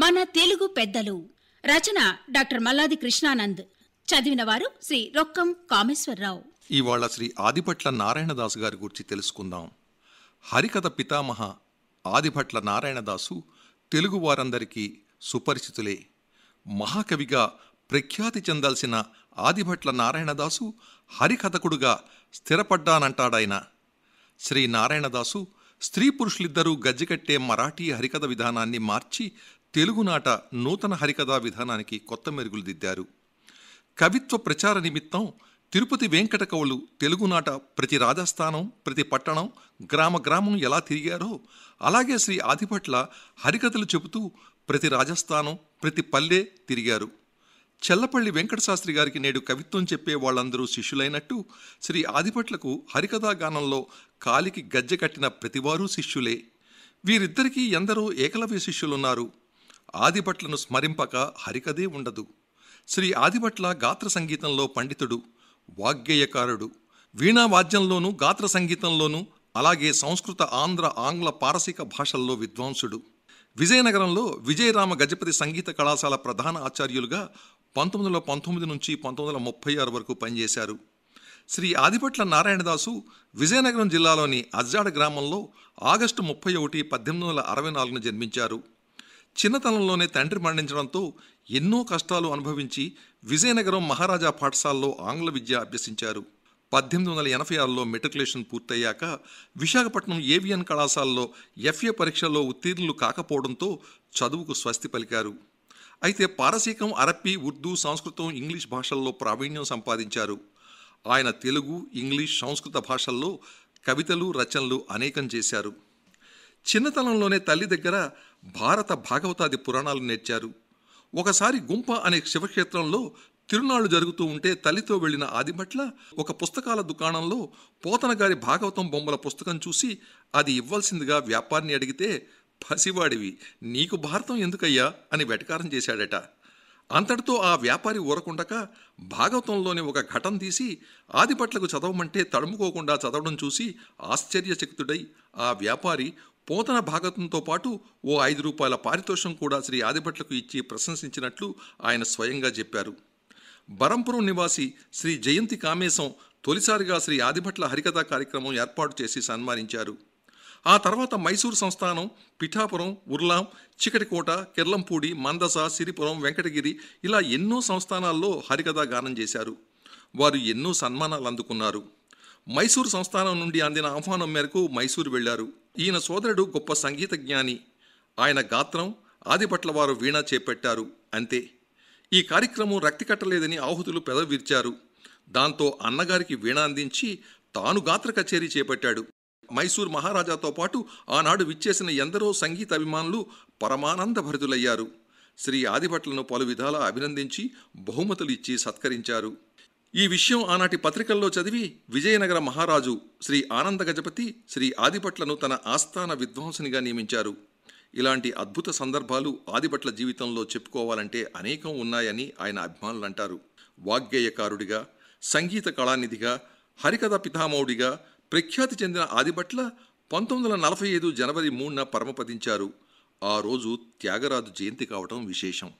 మన తెలుగు పెద్దలు. రచన డాక్టర్ మల్లాది కృష్ణానంద్. చదివినవారు శ్రీ రొక్కం కామేశ్వరరావు. ఇవాళ శ్రీ ఆదిభట్ల నారాయణదాసు గారి గురించి తెలుసుకుందాం. హరికథ పితామహ ఆదిభట్ల నారాయణదాసు తెలుగు వారందరికీ సుపరిచితులే. మహాకవిగా ప్రఖ్యాతి చెందాల్సిన ఆదిభట్ల నారాయణదాసు హరికథకుడుగా స్థిరపడ్డానంటాడాయన. శ్రీ నారాయణదాసు స్త్రీ పురుషులిద్దరూ గజ్జెకట్టే మరాఠీ హరికథ విధానాన్ని మార్చి తెలుగునాట నూతన హరికథా విధానానికి కొత్త మెరుగులు దిద్దారు. కవిత్వ ప్రచార నిమిత్తం తిరుపతి వెంకట కవులు తెలుగునాట ప్రతి రాజస్థానం, ప్రతి పట్టణం, గ్రామ గ్రామం ఎలా తిరిగారో అలాగే శ్రీ ఆదిభట్ల హరికథలు చెబుతూ ప్రతి రాజస్థానం, ప్రతి పల్లె తిరిగారు. చెల్లపల్లి వెంకటశాస్త్రి గారికి నేడు కవిత్వం చెప్పే వాళ్ళందరూ శిష్యులైనట్టు శ్రీ ఆదిభట్లకు హరికథా గానంలో కాలికి గజ్జె కట్టిన ప్రతివారూ శిష్యులే. వీరిద్దరికీ ఎందరో ఏకలవ్య శిష్యులున్నారు. ఆదిభట్లను స్మరింపక హరికథే ఉండదు. శ్రీ ఆదిభట్ల గాత్ర సంగీతంలో పండితుడు, వాగ్గేయకారుడు. వీణావాద్యంలోనూ గాత్ర సంగీతంలోనూ అలాగే సంస్కృత, ఆంధ్ర, ఆంగ్ల, పారసీక భాషల్లో విద్వాంసుడు. విజయనగరంలో విజయరామ గజపతి సంగీత కళాశాల ప్రధాన ఆచార్యులుగా 1919 నుంచి 1936 వరకు పనిచేశారు. శ్రీ ఆదిభట్ల నారాయణదాసు విజయనగరం జిల్లాలోని అజ్జాడ గ్రామంలో ఆగస్టు 31, 1864 జన్మించారు. చిన్నతనంలోనే తండ్రి మరణించడంతో ఎన్నో కష్టాలు అనుభవించి విజయనగరం మహారాజా పాఠశాలలో ఆంగ్ల విద్య అభ్యసించారు. 1886లో మెట్రికులేషన్ పూర్తయ్యాక విశాఖపట్నం ఏవిఎన్ కళాశాలలో ఎఫ్ఏ పరీక్షల్లో ఉత్తీర్ణులు కాకపోవడంతో చదువుకు స్వస్తి పలికారు. అయితే పారసీకం, అరబ్బీ, ఉర్దూ, సంస్కృతం, ఇంగ్లీష్ భాషల్లో ప్రావీణ్యం సంపాదించారు. ఆయన తెలుగు, ఇంగ్లీష్, సంస్కృత భాషల్లో కవితలు, రచనలు అనేకం చేశారు. చిన్నతనంలోనే తల్లి దగ్గర భారత భాగవతాది పురాణాలు నేర్చారు. ఒకసారి గుంప అనే శివక్షేత్రంలో తిరునాళ్లు జరుగుతూ ఉంటే తల్లితో వెళ్లిన ఆదిభట్ల ఒక పుస్తకాల దుకాణంలో పోతన గారి భాగవతం బొమ్మల పుస్తకం చూసి అది ఇవ్వాల్సిందిగా వ్యాపారిని అడిగితే, పసివాడివి, నీకు భారతం ఎందుకయ్యా అని వెటకారం చేశాడట. అంతటితో ఆ వ్యాపారి ఊరకుండక భాగవతంలోని ఒక ఘటం తీసి ఆదిభట్లకు చదవమంటే తడుముకోకుండా చదవడం చూసి ఆశ్చర్యచకితుడై ఆ వ్యాపారి పోతన భాగవతంతో పాటు ఓ 5 రూపాయల పారితోషం కూడా శ్రీ ఆదిభట్లకు ఇచ్చి ప్రశంసించినట్లు ఆయన స్వయంగా చెప్పారు. బరంపురం నివాసి శ్రీ జయంతి కామేశం తొలిసారిగా శ్రీ ఆదిభట్ల హరికథా కార్యక్రమం ఏర్పాటు చేసి సన్మానించారు. ఆ తర్వాత మైసూరు సంస్థానం, పిఠాపురం, ఉర్లాం, చికటికోట, కిర్లంపూడి, మందస, సిరిపురం, వెంకటగిరి ఇలా ఎన్నో సంస్థానాల్లో హరికథా గానం చేశారు. వారు ఎన్నో సన్మానాలు అందుకున్నారు. మైసూరు సంస్థానం నుండి అందిన ఆహ్వానం మేరకు మైసూరు వెళ్లారు. ఈయన సోదరుడు గొప్ప సంగీత జ్ఞాని. ఆయన గాత్రం, ఆదిభట్ల వారు వీణ చేపట్టారు. అంతే. ఈ కార్యక్రమం రక్తి కట్టలేదని ఆహుతులు పెదవిర్చారు. దాంతో అన్నగారికి వీణ అందించి తాను గాత్ర కచేరీ చేపట్టాడు. మైసూరు మహారాజాతో పాటు ఆనాడు విచ్చేసిన ఎందరో సంగీత అభిమానులు పరమానంద భరితులయ్యారు. శ్రీ ఆదిభట్లను పలు విధాలా అభినందించి బహుమతులు ఇచ్చి సత్కరించారు. ఈ విషయం ఆనాటి పత్రికల్లో చదివి విజయనగర మహారాజు శ్రీ ఆనంద గజపతి శ్రీ ఆదిభట్లను తన ఆస్థాన విద్వాంసునిగా నియమించారు. ఇలాంటి అద్భుత సందర్భాలు ఆదిభట్ల జీవితంలో చెప్పుకోవాలంటే అనేకం ఉన్నాయని ఆయన అభిమానులు అంటారు. వాగ్గేయకారుడిగా, సంగీత కళానిధిగా, హరికథ పితామహుడిగా ప్రఖ్యాతి చెందిన ఆదిభట్ల 1945 జనవరి 3న పరమపదించారు. ఆ రోజు త్యాగరాజు జయంతి కావటం విశేషం.